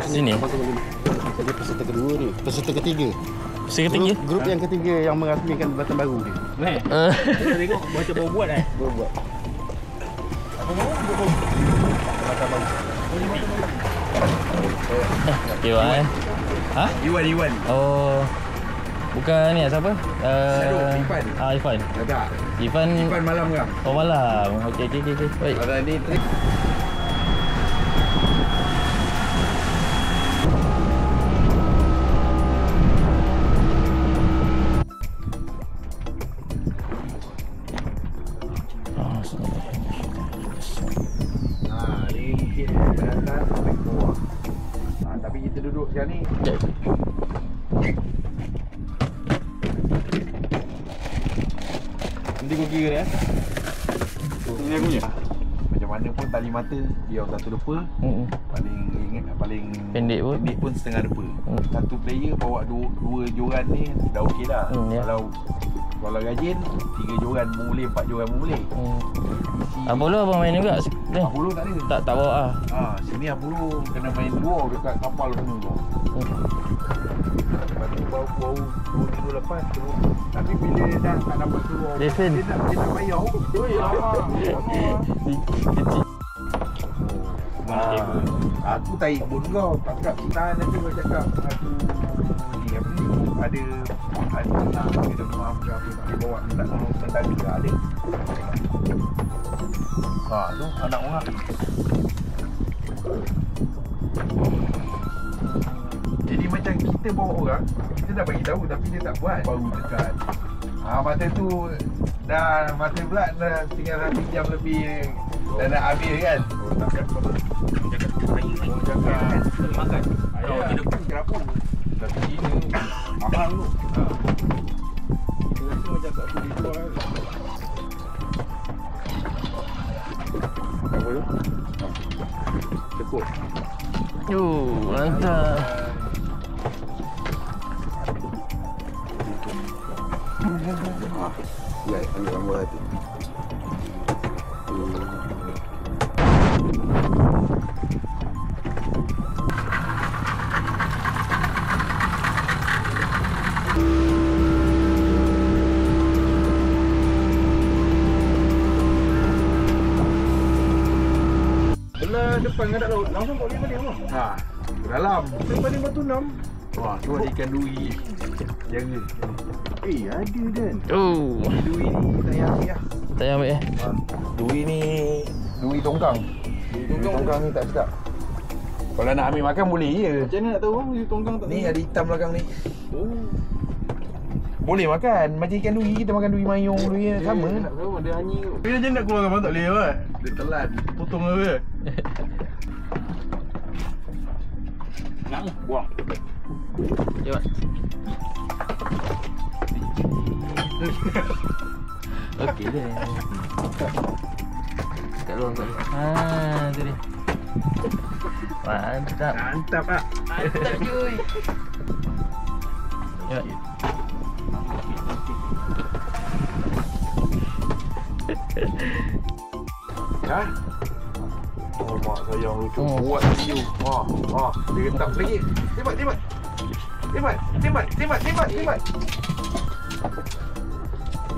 Sini. Jadi peserta kedua ni. Peserta ketiga. Peserta ketiga? Grup yang ketiga yang merasmikan Jabatan baru ni. Kita tengok macam baru buat Baru buat. Apa mau? Jabatan baru. Iwan. Ha? Iwan. Oh. Bukan ni siapa? Irfan. Irfan. Tak. Irfan malam kan? Oh malam. Okey. Baik. Ada ni ni mungkin pendatang sampai ke bawah. Tapi kita duduk sekarang ni. Nanti kau kira ya. Ini aku punya. Macam mana pun tali mata dia satu depa. Paling Pendek pun setengah depa. Satu player bawa dua joran ni dah okey dah. Kalau rajin 3 joran pun boleh, 4 joran pun boleh. Apollo abang main juga? Apollo tak ada. Tak bawa ah. Sini Apollo kena main duo dekat kapal sana tu. Lepas tu baru 2 minggu lepas tu. Tapi bila dia dah tak dapat suruh, dia nak payau. Kecil. Aku tarik pun kau. Tak cakap tahan nanti kau cakap aku ni apa ni. Ada nak kita maaf ke apa tak boleh bawa minta tolong tentara ke ada. Tu anak orang. Jadi macam kita bawa orang, kita dah bagi tahu tapi dia tak buat. Baru dekat. Masa tu masa pula dah tinggal 1 jam lebih dah nak habis kan. Takkan kau jaga makan. Kalau tidak pun kenapa? Tapi ini mahal tu. Kita rasa macam tak boleh jual. Apa tu? Cukup. Mantap. Ya, ambil gambar hati. Belah depan ngadak laut, langsung kau lihat balik apa? Ke dalam. Daripada Batu Enam. Wah, tu ada ikan duri. Jaga. Ada kan? Duri ni tak payah ambil lah. Tak payah ambil Duri ni duri tongkang. Tongkang ni tak sedap. Kalau nak ambil makan boleh je. Macam mana nak tahu bang duri tongkang tak? Ni ada hitam belakang ni. Boleh makan. Macam ikan duri kita makan duri mayung, duri sama. Nak tahu ada anjing tu. Bila je nak keluar abang tak boleh apa? Dia telan. Potong apa? Nak buang. Jom. Okey dah. Kat luar. Tu dia. Mantap. Mantap ah. Mantap cuy. Ya. Oh mak sayang lucu. Buat video. Dia gentak lagi. Tembak.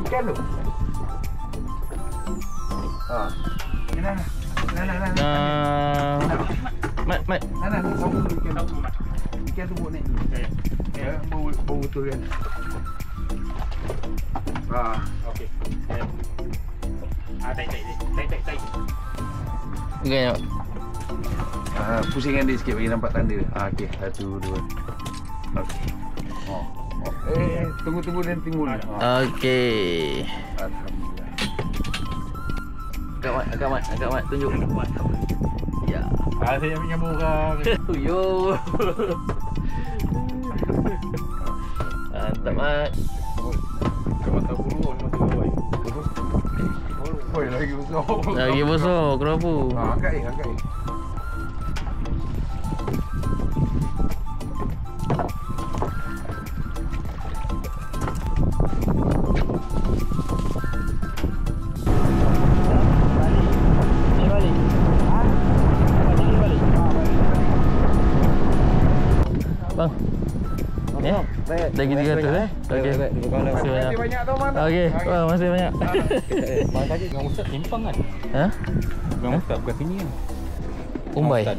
Ikan tu. Nah. Mat. Nah, sama dulu ikan. Ikan tu buat naik ni. Ya, bau betul kan. Okey. Tai. Okey. Pusingkan dia sikit bagi nampak tanda. Okey, 1 2. Okey. Tunggu dan timbul. Okey. Alhamdulillah. Agak mat tunjuk. Ya. Saya ambil gambar orang. Yo. Mantap mat. Kamu tahu bulu mata boy. Boy lagi besar. Lagi besar kenapa? Angkat. Balik. Ya. Lagi 300 eh. Okey. Terima kasih banyak tau Man. Okey. Wah, masih banyak. Mana tadi dengan Ustaz simpang kan? Ha? Dengan Ustaz bukan sini kan? Umbai. Ustaz.